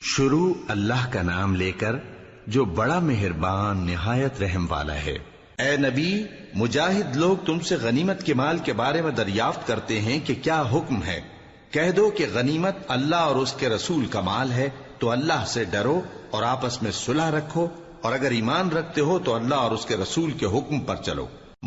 شروع اللہ کا نام لے کر جو بڑا مہربان نہایت رحم والا ہے۔ اے نبی، مجاہد لوگ تم سے غنیمت کے مال کے بارے میں دریافت کرتے ہیں کہ کیا حکم ہے۔ کہہ دو کہ غنیمت اللہ اور اس کے رسول کا مال ہے، تو اللہ سے ڈرو اور آپس میں صلح رکھو، اور اگر ایمان رکھتے ہو تو اللہ اور اس کے رسول کے حکم پر چلو۔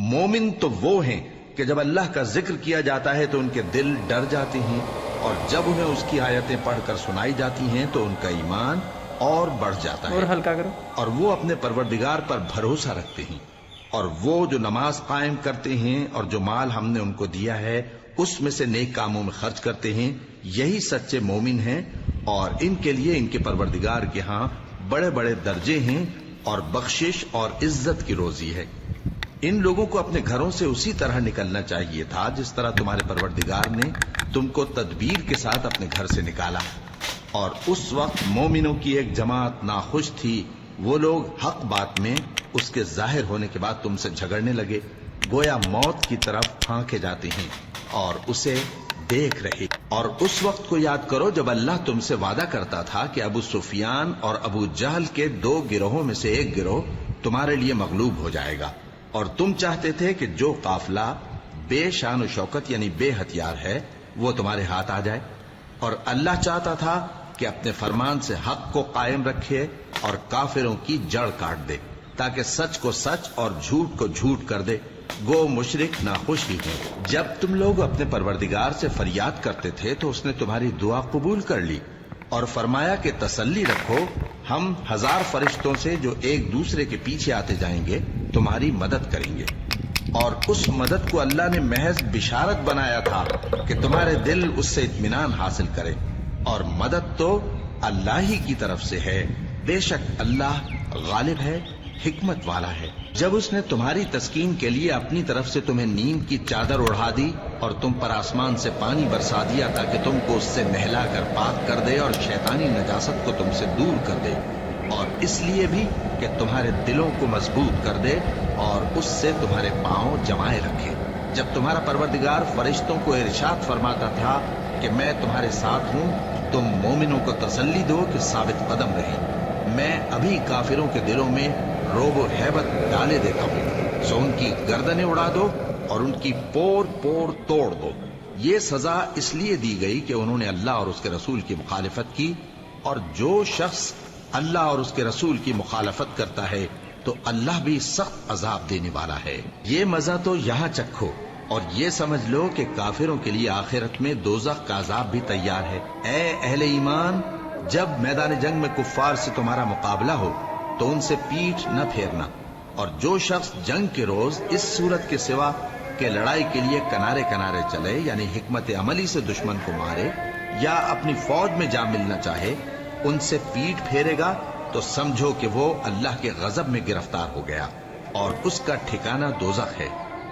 مومن تو وہ ہیں کہ جب اللہ کا ذکر کیا جاتا ہے تو ان کے دل ڈر جاتے ہیں، اور جب انہیں اس کی آیتیں پڑھ کر سنائی جاتی ہیں تو ان کا ایمان اور بڑھ جاتا ہے، اور ہلکا کرو، اور وہ اپنے پروردگار پر بھروسہ رکھتے ہیں، اور وہ جو نماز قائم کرتے ہیں اور جو مال ہم نے ان کو دیا ہے اس میں سے نیک کاموں میں خرچ کرتے ہیں، یہی سچے مومن ہیں، اور ان کے لیے ان کے پروردگار کے ہاں بڑے بڑے درجے ہیں اور بخشش اور عزت کی روزی ہے۔ ان لوگوں کو اپنے گھروں سے اسی طرح نکلنا چاہیے تھا جس طرح تمہارے پروردگار نے تم کو تدبیر کے ساتھ اپنے گھر سے نکالا، اور اس وقت مومنوں کی ایک جماعت ناخوش تھی، وہ لوگ حق بات میں اس کے ظاہر ہونے کے بعد تم سے جھگڑنے لگے، گویا موت کی طرف پھانکے جاتے ہیں اور اسے دیکھ رہے۔ اور اس وقت کو یاد کرو جب اللہ تم سے وعدہ کرتا تھا کہ ابو سفیان اور ابو جہل کے 2 گروہوں میں سے ایک گروہ تمہارے لیے مغلوب ہو جائے گا، اور تم چاہتے تھے کہ جو قافلہ بے شان و شوکت یعنی بے ہتھیار ہے وہ تمہارے ہاتھ آ جائے، اور اللہ چاہتا تھا کہ اپنے فرمان سے حق کو قائم رکھے اور کافروں کی جڑ کاٹ دے، تاکہ سچ کو سچ اور جھوٹ کو جھوٹ کر دے، گو مشرک ناخوش ہی ہیں۔ جب تم لوگ اپنے پروردگار سے فریاد کرتے تھے تو اس نے تمہاری دعا قبول کر لی اور فرمایا کہ تسلی رکھو، ہم 1000 فرشتوں سے جو ایک دوسرے کے پیچھے آتے جائیں گے تمہاری مدد کریں گے، اور اس مدد کو اللہ نے محض بشارت بنایا تھا کہ تمہارے دل اس سے اطمینان حاصل کرے، اور مدد تو اللہ ہی کی طرف سے ہے، بے شک اللہ غالب ہے، حکمت والا ہے۔ جب اس نے تمہاری تسکین کے لیے اپنی طرف سے تمہیں نیند کی چادر اڑا دی اور تم پر آسمان سے پانی برسا دیا تاکہ تم کو اس سے نہلا کر پاک کر دے اور شیطانی نجاست کو تم سے دور کر دے، اور اس لیے بھی کہ تمہارے دلوں کو مضبوط کر دے اور اس سے تمہارے پاؤں جمائے رکھے۔ جب تمہارا پروردگار فرشتوں کو ارشاد فرماتا تھا کہ میں تمہارے ساتھ ہوں، تم مومنوں کو تسلی دو کہ ثابت قدم رہیں، میں ابھی کافروں کے دلوں میں روب و ہیبت ڈالے دیتا ہوں، سو ان کی گردنیں اڑا دو اور ان کی پور پور توڑ دو۔ یہ سزا اس لیے دی گئی کہ انہوں نے اللہ اور اس کے رسول کی مخالفت کی، اور جو شخص اللہ اور اس کے رسول کی مخالفت کرتا ہے تو اللہ بھی سخت عذاب دینے والا ہے۔ یہ مزہ تو یہاں چکھو، اور یہ سمجھ لو کہ کافروں کے لیے آخرت میں دوزخ کا عذاب بھی تیار ہے۔ اے اہل ایمان، جب میدان جنگ میں کفار سے تمہارا مقابلہ ہو تو ان سے پیٹھ نہ پھیرنا، اور جو شخص جنگ کے روز اس صورت کے سوا کہ لڑائی کے لیے کنارے کنارے چلے یعنی حکمت عملی سے دشمن کو مارے یا اپنی فوج میں جا ملنا چاہے، ان سے پیٹھ پھیرے گا تو سمجھو کہ وہ اللہ کے غضب میں گرفتار ہو گیا، اور اس کا ٹھکانہ دوزخ ہے،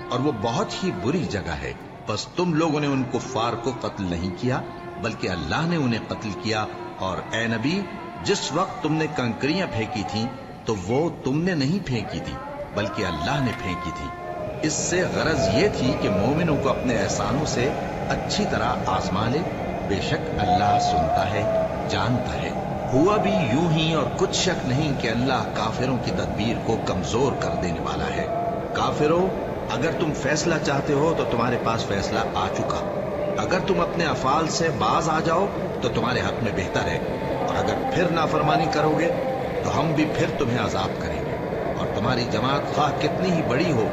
اور وہ بہت ہی بری جگہ ہے۔ بس تم لوگوں نے ان کفار کو قتل نہیں کیا بلکہ اللہ نے انہیں قتل کیا، اور اے نبی، جس وقت تم نے کنکریاں پھینکی تھیں تو وہ تم نے نہیں پھینکی تھی بلکہ اللہ نے پھینکی تھی۔ اس سے غرض یہ تھی کہ مومنوں کو اپنے احسانوں سے اچھی طرح آزما لے، بے شک اللہ سنتا ہے، جانتا ہے۔ ہوا بھی یوں ہی، اور کچھ شک نہیں کہ اللہ کافروں کی تدبیر کو کمزور کر دینے والا ہے۔ کافروں، اگر تم فیصلہ چاہتے ہو تو تمہارے پاس فیصلہ آ چکا، اگر تم اپنے افعال سے باز آ جاؤ تو تمہارے حق میں بہتر ہے، اور اگر پھر نافرمانی کرو گے تو ہم بھی پھر تمہیں عذاب کریں گے، اور تمہاری جماعت خواہ کتنی ہی بڑی ہو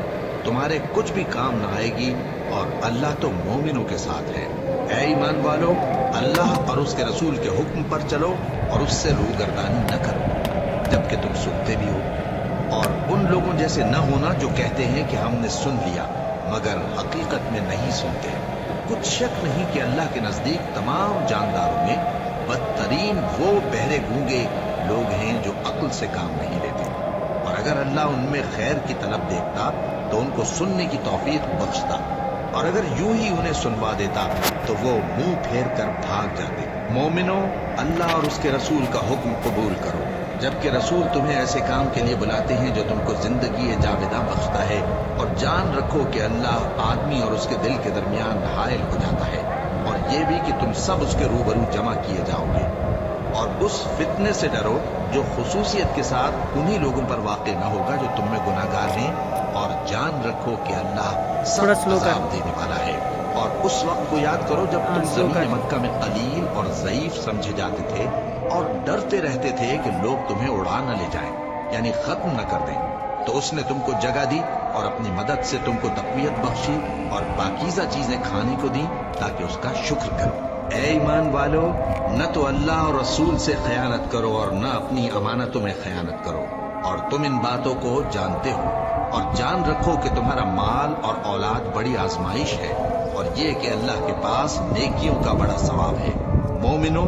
تمہارے کچھ بھی کام نہ آئے گی، اور اللہ تو مومنوں کے ساتھ ہے۔ اے ایمان والو، اللہ اور اس کے رسول کے حکم پر چلو اور اس سے روگردانی نہ کرو جبکہ تم سنتے بھی ہو، اور ان لوگوں جیسے نہ ہونا جو کہتے ہیں کہ ہم نے سن لیا مگر حقیقت میں نہیں سنتے۔ کچھ شک نہیں کہ اللہ کے نزدیک تمام جانداروں میں بدترین وہ بہرے گونگے لوگ ہیں جو عقل سے کام نہیں لیتے، اور اگر اللہ ان میں خیر کی طلب دیکھتا تو ان کو سننے کی توفیق بخشتا، اور اگر یوں ہی انہیں سنوا دیتا تو وہ منہ پھیر کر بھاگ جاتے۔ مومنوں، اللہ اور اس کے رسول کا حکم قبول کرو، جبکہ رسول تمہیں ایسے کام کے لیے بلاتے ہیں جو تم کو زندگی جاوداں بخشتا ہے، اور جان رکھو کہ اللہ آدمی اور اس کے دل کے درمیان حائل ہو جاتا ہے، اور یہ بھی کہ تم سب اس کے روبرو جمع کیے جاؤ گے۔ اور اس فتنے سے ڈرو جو خصوصیت کے ساتھ انہی لوگوں پر واقع نہ ہوگا جو تم میں گناہگار ہیں، اور جان رکھو کہ اللہ سخت عذاب دینے والا ہے۔ اور اس وقت کو یاد کرو جب تم زمین مکہ میں قلیل اور ضعیف سمجھے جاتے تھے اور ڈرتے رہتے تھے کہ لوگ تمہیں اڑا نہ لے جائیں، یعنی ختم نہ کر دیں، تو اس نے تم کو جگہ دی اور اپنی مدد سے تم کو تقویت بخشی اور پاکیزہ چیزیں کھانے کو دی تاکہ اس کا شکر کرو۔ اے ایمان والو، نہ تو اللہ اور رسول سے خیانت کرو اور نہ اپنی امانتوں میں خیانت کرو، اور تم ان باتوں کو جانتے ہو، اور جان رکھو کہ تمہارا مال اور اولاد بڑی آزمائش ہے، اور یہ کہ اللہ کے پاس نیکیوں کا بڑا ثواب ہے۔ مومنو،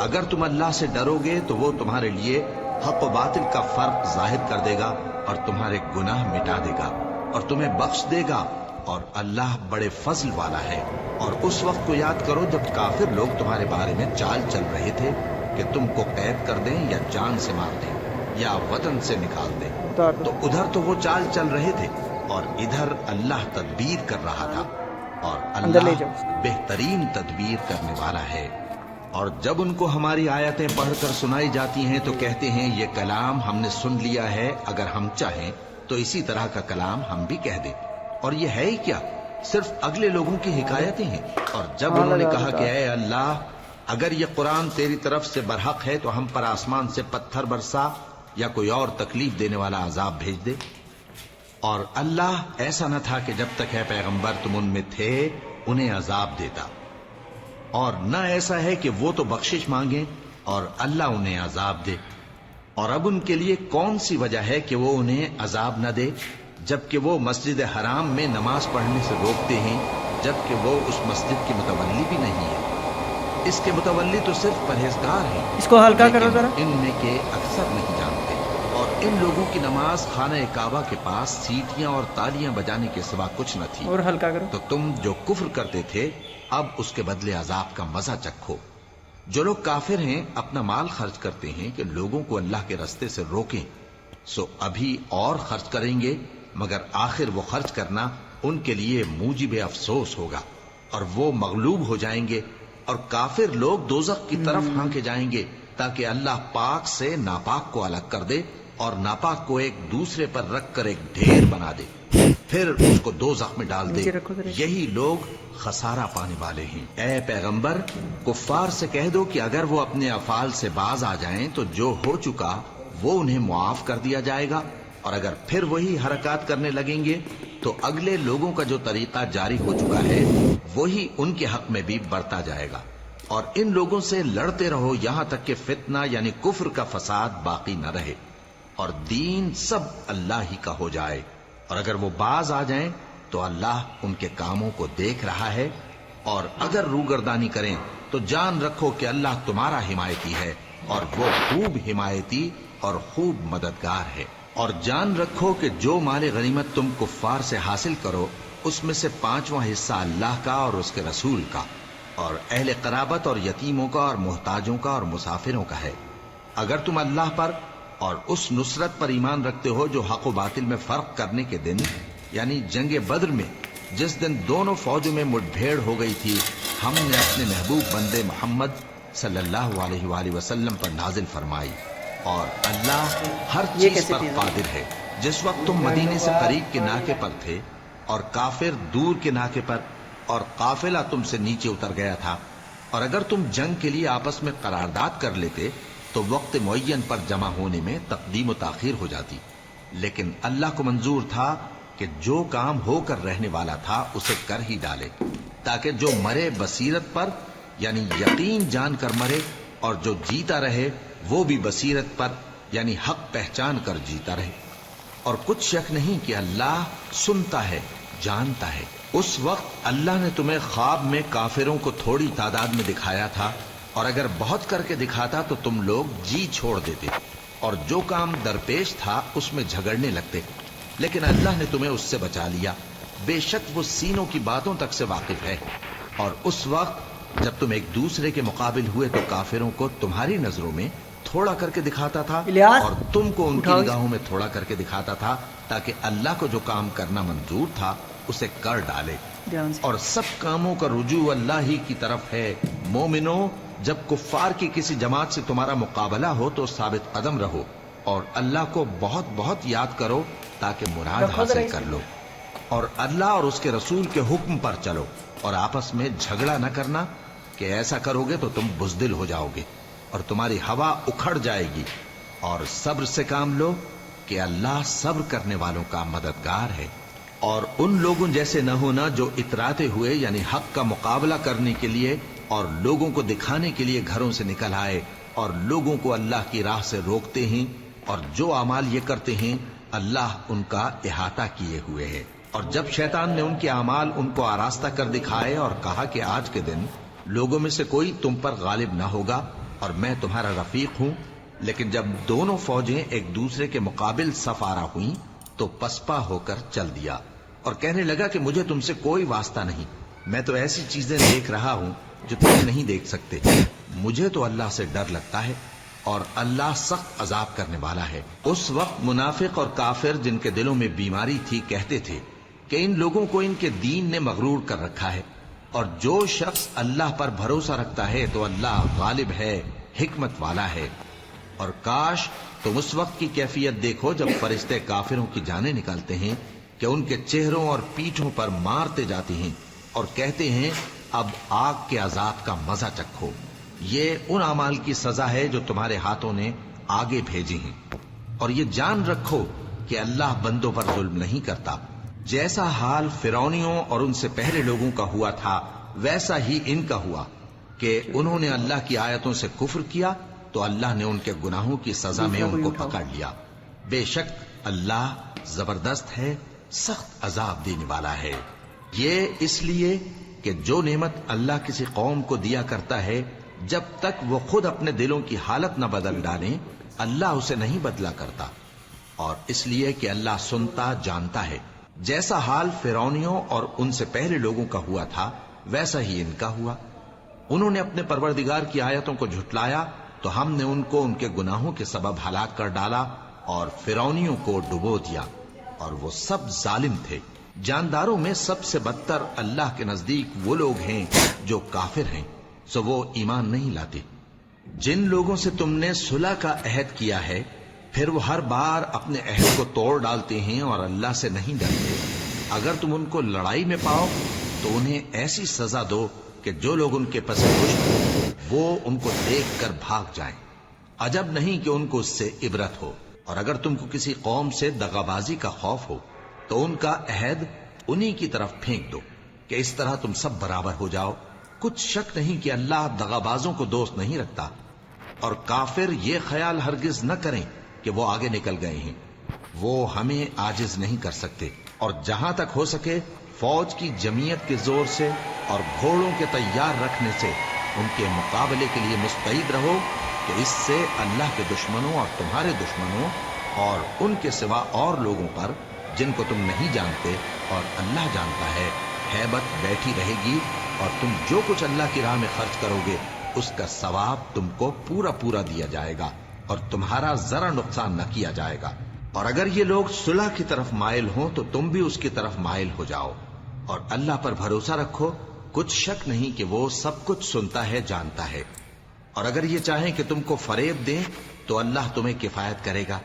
اگر تم اللہ سے ڈرو گے تو وہ تمہارے لیے حق و باطل کا فرق ظاہر کر دے گا اور تمہارے گناہ مٹا دے گا اور تمہیں بخش دے گا، اور اللہ بڑے فضل والا ہے۔ اور اس وقت کو یاد کرو جب کافر لوگ تمہارے بارے میں چال چل رہے تھے کہ تم کو قید کر دیں یا جان سے مار دیں یا وطن سے نکال دیں، تو ادھر تو وہ چال چل رہے تھے اور ادھر اللہ تدبیر کر رہا تھا، اور اللہ بہترین تدبیر کرنے والا ہے۔ اور جب ان کو ہماری آیتیں پڑھ کر سنائی جاتی ہیں تو کہتے ہیں یہ کلام ہم نے سن لیا ہے، اگر ہم چاہیں تو اسی طرح کا کلام ہم بھی کہہ دیں، اور یہ ہے ہی کیا، صرف اگلے لوگوں کی حکایتیں ہیں۔ اور جب انہوں نے کہا کہ اے اللہ، اگر یہ قرآن تیری طرف سے برحق ہے تو ہم پر آسمان سے پتھر برسا یا کوئی اور تکلیف دینے والا عذاب بھیج دے۔ اور اللہ ایسا نہ تھا کہ جب تک ہے پیغمبر تم ان میں تھے انہیں عذاب دیتا، اور نہ ایسا ہے کہ وہ تو بخشش مانگیں اور اللہ انہیں عذاب دے۔ اور اب ان کے لیے کون سی وجہ ہے کہ وہ انہیں عذاب نہ دے، جبکہ وہ مسجد حرام میں نماز پڑھنے سے روکتے ہیں، جبکہ وہ اس مسجد کی متولی بھی نہیں ہے۔ اس کے متولی تو صرف پرہیزگار ہیں، اس کو ہلکا کرو ذرا، ان میں کے اکثر نہیں جانتے۔ اور ان لوگوں کی نماز خانہ کعبہ کے پاس سیٹیاں اور تالیاں بجانے کے سوا کچھ نہ تھی، اور ہلکا کرو۔ تو تم جو کفر کرتے تھے اب اس کے بدلے عذاب کا مزہ چکھو۔ جو لوگ کافر ہیں اپنا مال خرچ کرتے ہیں کہ لوگوں کو اللہ کے رستے سے روکیں، سو ابھی اور خرچ کریں گے، مگر آخر وہ خرچ کرنا ان کے لیے موجب افسوس ہوگا، اور وہ مغلوب ہو جائیں گے، اور کافر لوگ دوزخ کی طرف ہانکے جائیں گے تاکہ اللہ پاک سے ناپاک کو الگ کر دے اور ناپاک کو ایک دوسرے پر رکھ کر ایک ڈھیر بنا دے، پھر اس کو دوزخ میں ڈال دے۔ یہی لوگ خسارہ پانے والے ہیں۔ اے پیغمبر، کفار سے کہہ دو کہ اگر وہ اپنے افعال سے باز آ جائیں تو جو ہو چکا وہ انہیں معاف کر دیا جائے گا، اور اگر پھر وہی حرکات کرنے لگیں گے تو اگلے لوگوں کا جو طریقہ جاری ہو چکا ہے وہی ان کے حق میں بھی برتا جائے گا۔ اور ان لوگوں سے لڑتے رہو یہاں تک کہ فتنہ یعنی کفر کا فساد باقی نہ رہے اور دین سب اللہ ہی کا ہو جائے، اور اگر وہ باز آ جائیں تو اللہ ان کے کاموں کو دیکھ رہا ہے، اور اگر روگردانی کریں تو جان رکھو کہ اللہ تمہارا حمایتی ہے، اور وہ خوب حمایتی اور خوب مددگار ہے۔ اور جان رکھو کہ جو مال غنیمت تم کفار سے حاصل کرو اس میں سے 5واں حصہ اللہ کا اور اس کے رسول کا اور اہل قرابت اور یتیموں کا اور محتاجوں کا اور مسافروں کا ہے۔ اگر تم اللہ پر اور اس نصرت پر ایمان رکھتے ہو جو حق و باطل میں فرق کرنے کے دن یعنی جنگ بدر میں جس دن دونوں فوجوں میں مٹ بھیڑ ہو گئی تھی، ہم نے اپنے محبوب بندے محمد صلی اللہ علیہ وآلہ وسلم پر نازل فرمائی، اور اللہ ہر چیز پر قادر ہے۔ جس وقت تم مدینے سے قریب کے ناکے پر تھے اور کافر دور کے ناکے پر، اور قافلہ تم سے نیچے اتر گیا تھا، اور اگر تم جنگ کے لیے آپس میں قرارداد کر لیتے تو وقت معین پر جمع ہونے میں تقدیم و تاخیر ہو جاتی، لیکن اللہ کو منظور تھا کہ جو کام ہو کر رہنے والا تھا اسے کر ہی ڈالے، تاکہ جو مرے بصیرت پر یعنی یقین جان کر مرے، اور جو جیتا رہے وہ بھی بصیرت پر یعنی حق پہچان کر جیتا رہے۔ اور کچھ شک نہیں کہ اللہ سنتا ہے، جانتا ہے۔ اس وقت اللہ نے تمہیں خواب میں کافروں کو تھوڑی تعداد میں دکھایا تھا، اور اگر بہت کر کے دکھاتا تو تم لوگ جی چھوڑ دیتے اور جو کام درپیش تھا اس میں جھگڑنے لگتے، لیکن اللہ نے تمہیں اس سے بچا لیا، بے شک وہ سینوں کی باتوں تک سے واقف ہے۔ اور اس وقت جب تم ایک دوسرے کے مقابل ہوئے تو کافروں کو تمہاری نظروں میں تھوڑا کر کے دکھاتا تھا اور تم کو ان کی نگاہوں میں تھوڑا کر کے دکھاتا تھا، تاکہ اللہ کو جو کام کرنا منظور تھا اسے کر ڈالے۔ اور سب کاموں کا رجوع اللہ ہی کی طرف ہے۔ مومنو، جب کفار کی کسی جماعت سے تمہارا مقابلہ ہو تو ثابت قدم رہو اور اللہ کو بہت بہت یاد کرو تاکہ مراد حاصل کر لو، اور اللہ اور اس کے رسول کے حکم پر چلو، اور آپس میں جھگڑا نہ کرنا کہ ایسا کرو گے تو تم بزدل ہو جاؤ گے اور تمہاری ہوا اکھڑ جائے گی، اور صبر سے کام لو کہ اللہ صبر کرنے والوں کا مددگار ہے۔ اور ان لوگوں جیسے نہ ہونا جو اتراتے ہوئے یعنی حق کا مقابلہ کرنے کے لیے اور لوگوں کو دکھانے کے لیے گھروں سے نکل آئے اور لوگوں کو اللہ کی راہ سے روکتے ہیں، اور جو اعمال یہ کرتے ہیں اللہ ان کا احاطہ کیے ہوئے ہے۔ اور جب شیطان نے ان کے اعمال ان کو آراستہ کر دکھائے اور کہا کہ آج کے دن لوگوں میں سے کوئی تم پر غالب نہ ہوگا اور میں تمہارا رفیق ہوں، لیکن جب دونوں فوجیں ایک دوسرے کے مقابل صف آرا ہوئیں تو پسپا ہو کر چل دیا اور کہنے لگا کہ مجھے تم سے کوئی واسطہ نہیں، میں تو ایسی چیزیں دیکھ رہا ہوں جو تم نہیں دیکھ سکتے، مجھے تو اللہ سے ڈر لگتا ہے اور اللہ سخت عذاب کرنے والا ہے۔ اس وقت منافق اور کافر جن کے دلوں میں بیماری تھی کہتے تھے کہ ان لوگوں کو ان کے دین نے مغرور کر رکھا ہے، اور جو شخص اللہ پر بھروسہ رکھتا ہے تو اللہ غالب ہے، حکمت والا ہے۔ اور کاش تم اس وقت کی کیفیت دیکھو جب فرشتے کافروں کی جانیں نکالتے ہیں کہ ان کے چہروں اور پیٹھوں پر مارتے جاتے ہیں اور کہتے ہیں اب آگ کے عذاب کا مزہ چکھو، یہ ان اعمال کی سزا ہے جو تمہارے ہاتھوں نے آگے بھیجی ہیں، اور یہ جان رکھو کہ اللہ بندوں پر ظلم نہیں کرتا۔ جیسا حال فرعونیوں اور ان سے پہلے لوگوں کا ہوا تھا ویسا ہی ان کا ہوا کہ انہوں نے اللہ کی آیتوں سے کفر کیا تو اللہ نے ان کے گناہوں کی سزا میں ان کو پکڑ لیا۔ بے شک اللہ زبردست ہے، سخت عذاب دینے والا ہے۔ یہ اس لیے کہ جو نعمت اللہ کسی قوم کو دیا کرتا ہے جب تک وہ خود اپنے دلوں کی حالت نہ بدل ڈالیں اللہ اسے نہیں بدلا کرتا، اور اس لیے کہ اللہ سنتا جانتا ہے۔ جیسا حال فرعونیوں اور ان سے پہلے لوگوں کا ہوا تھا ویسا ہی ان کا ہوا۔ انہوں نے اپنے پروردگار کی آیتوں کو جھٹلایا تو ہم نے ان کو ان کے گناہوں کے سبب ہلاک کر ڈالا اور فرعونیوں کو ڈبو دیا، اور وہ سب ظالم تھے۔ جانداروں میں سب سے بدتر اللہ کے نزدیک وہ لوگ ہیں جو کافر ہیں، سو وہ ایمان نہیں لاتے۔ جن لوگوں سے تم نے صلح کا عہد کیا ہے پھر وہ ہر بار اپنے عہد کو توڑ ڈالتے ہیں اور اللہ سے نہیں ڈرتے، اگر تم ان کو لڑائی میں پاؤ تو انہیں ایسی سزا دو کہ جو لوگ ان کے پس پشت وہ ان کو دیکھ کر بھاگ جائیں، عجب نہیں کہ ان کو اس سے عبرت ہو۔ اور اگر تم کو کسی قوم سے دغابازی کا خوف ہو تو ان کا عہد انہی کی طرف پھینک دو کہ اس طرح تم سب برابر ہو جاؤ۔ کچھ شک نہیں کہ اللہ دغابازوں کو دوست نہیں رکھتا، اور کافر یہ خیال ہرگز نہ کریں کہ وہ آگے نکل گئے ہیں، وہ ہمیں عاجز نہیں کر سکتے۔ اور جہاں تک ہو سکے فوج کی جمعیت کے زور سے اور گھوڑوں کے تیار رکھنے سے ان کے مقابلے کے لیے مستعد رہو کہ اس سے اللہ کے دشمنوں اور تمہارے دشمنوں اور ان کے سوا اور لوگوں پر جن کو تم نہیں جانتے اور اللہ جانتا ہے ہیبت بیٹھی رہے گی، اور تم جو کچھ اللہ کی راہ میں خرچ کرو گے اس کا ثواب تم کو پورا پورا دیا جائے گا اور تمہارا ذرا نقصان نہ کیا جائے گا۔ اور اگر یہ لوگ صلح کی طرف مائل ہوں تو تم بھی اس کی طرف مائل ہو جاؤ، اور اللہ پر بھروسہ رکھو، کچھ شک نہیں کہ وہ سب کچھ سنتا ہے جانتا ہے۔ اور اگر یہ چاہیں کہ تم کو فریب دیں تو اللہ تمہیں کفایت کرے گا،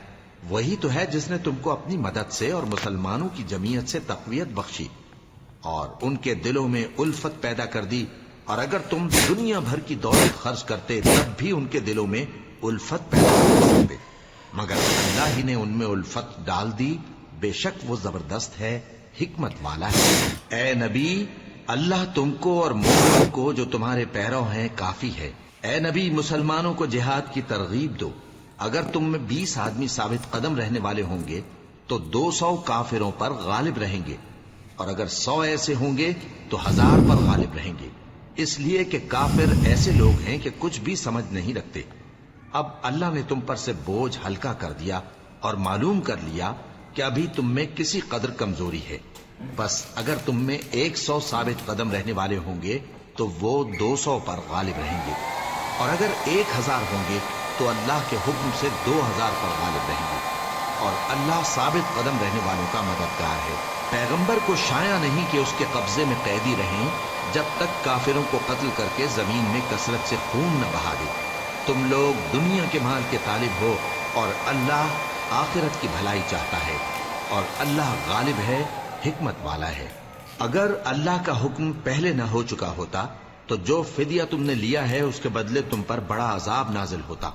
وہی تو ہے جس نے تم کو اپنی مدد سے اور مسلمانوں کی جمعیت سے تقویت بخشی اور ان کے دلوں میں الفت پیدا کر دی، اور اگر تم دنیا بھر کی دولت خرچ کرتے تب بھی ان کے دلوں میں الفت پیدا کر سکتے، مگر اللہ ہی نے ان میں الفت ڈال دی، بے شک وہ زبردست ہے، حکمت والا ہے۔ اے نبی، اللہ تم کو اور مومنوں کو جو تمہارے پیرو ہیں کافی ہے۔ اے نبی، مسلمانوں کو جہاد کی ترغیب دو۔ اگر تم میں 20 آدمی ثابت قدم رہنے والے ہوں گے تو 200 کافروں پر غالب رہیں گے، اور اگر 100 ایسے ہوں گے تو 1000 پر غالب رہیں گے، اس لیے کہ کافر ایسے لوگ ہیں کہ کچھ بھی سمجھ نہیں رکھتے۔ اب اللہ نے تم پر سے بوجھ ہلکا کر دیا اور معلوم کر لیا کہ ابھی تم میں کسی قدر کمزوری ہے، بس اگر تم میں 100 ثابت قدم رہنے والے ہوں گے تو وہ 200 پر غالب رہیں گے، اور اگر 1000 ہوں گے تو اللہ کے حکم سے 2000 پر غالب رہیں گے۔ اور اللہ ثابت قدم رہنے والوں کا مددگار ہے۔ پیغمبر کو شایع نہیں کہ اس کے قبضے میں قیدی رہیں جب تک کافروں کو قتل کر کے زمین میں کثرت سے خون نہ بہا دے۔ تم لوگ دنیا کے مال کے طالب ہو اور اللہ آخرت کی بھلائی چاہتا ہے، اور اللہ غالب ہے، حکمت والا ہے۔ اگر اللہ کا حکم پہلے نہ ہو چکا ہوتا تو جو فدیہ تم نے لیا ہے اس کے بدلے تم پر بڑا عذاب نازل ہوتا۔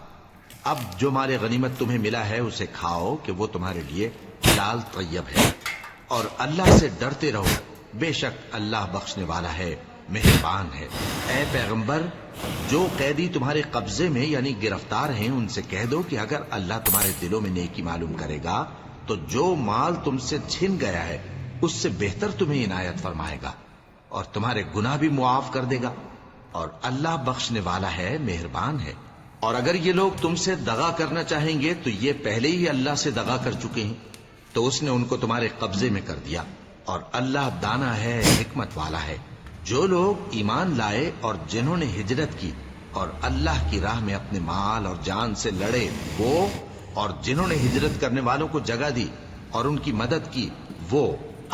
اب جو مال غنیمت تمہیں ملا ہے اسے کھاؤ کہ وہ تمہارے لیے حلال طیب ہے، اور اللہ سے ڈرتے رہو، بے شک اللہ بخشنے والا ہے، مہربان ہے۔ اے پیغمبر، جو قیدی تمہارے قبضے میں یعنی گرفتار ہیں ان سے کہہ دو کہ اگر اللہ تمہارے دلوں میں نیکی معلوم کرے گا تو جو مال تم سے چھن گیا ہے اس سے بہتر تمہیں عنایت فرمائے گا، اور تمہارے گناہ بھی معاف کر دے گا، اور اللہ بخشنے والا ہے، مہربان ہے۔ اور اگر یہ لوگ تم سے دغا کرنا چاہیں گے تو یہ پہلے ہی اللہ سے دغا کر چکے ہیں، تو اس نے ان کو تمہارے قبضے میں کر دیا، اور اللہ دانا ہے، حکمت والا ہے۔ جو لوگ ایمان لائے اور جنہوں نے ہجرت کی اور اللہ کی راہ میں اپنے مال اور جان سے لڑے، وہ اور جنہوں نے ہجرت کرنے والوں کو جگہ دی اور ان کی مدد کی، وہ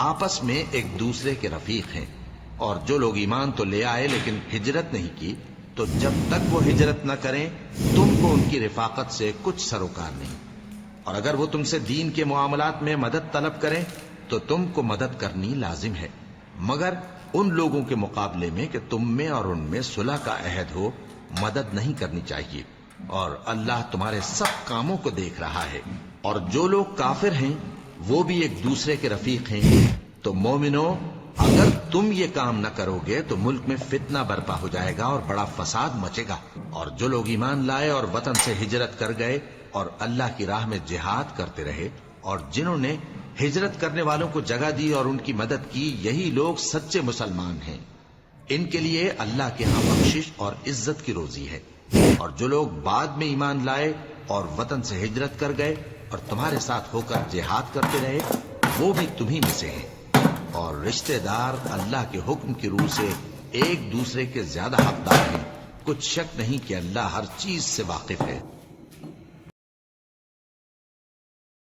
آپس میں ایک دوسرے کے رفیق ہیں۔ اور جو لوگ ایمان تو لے آئے لیکن ہجرت نہیں کی، تو جب تک وہ ہجرت نہ کریں تم کو ان کی رفاقت سے کچھ سروکار نہیں، اور اگر وہ تم سے دین کے معاملات میں مدد طلب کریں تو تم کو مدد کرنی لازم ہے، مگر ان لوگوں کے مقابلے میں کہ تم میں اور ان میں صلح کا عہد ہو مدد نہیں کرنی چاہیے، اور اللہ تمہارے سب کاموں کو دیکھ رہا ہے۔ اور جو لوگ کافر ہیں وہ بھی ایک دوسرے کے رفیق ہیں۔ تو مومنو، اگر تم یہ کام نہ کرو گے تو ملک میں فتنہ برپا ہو جائے گا اور بڑا فساد مچے گا۔ اور جو لوگ ایمان لائے اور وطن سے ہجرت کر گئے اور اللہ کی راہ میں جہاد کرتے رہے، اور جنہوں نے ہجرت کرنے والوں کو جگہ دی اور ان کی مدد کی، یہی لوگ سچے مسلمان ہیں۔ ان کے لیے اللہ کے ہاں بخشش اور عزت کی روزی ہے۔ اور جو لوگ بعد میں ایمان لائے اور وطن سے ہجرت کر گئے اور تمہارے ساتھ ہو کر جہاد کرتے رہے، وہ بھی تمہیں میں سے ہیں، اور رشتہ دار اللہ کے حکم کی روح سے ایک دوسرے کے زیادہ حقدار ہیں۔ کچھ شک نہیں کہ اللہ ہر چیز سے واقف ہے۔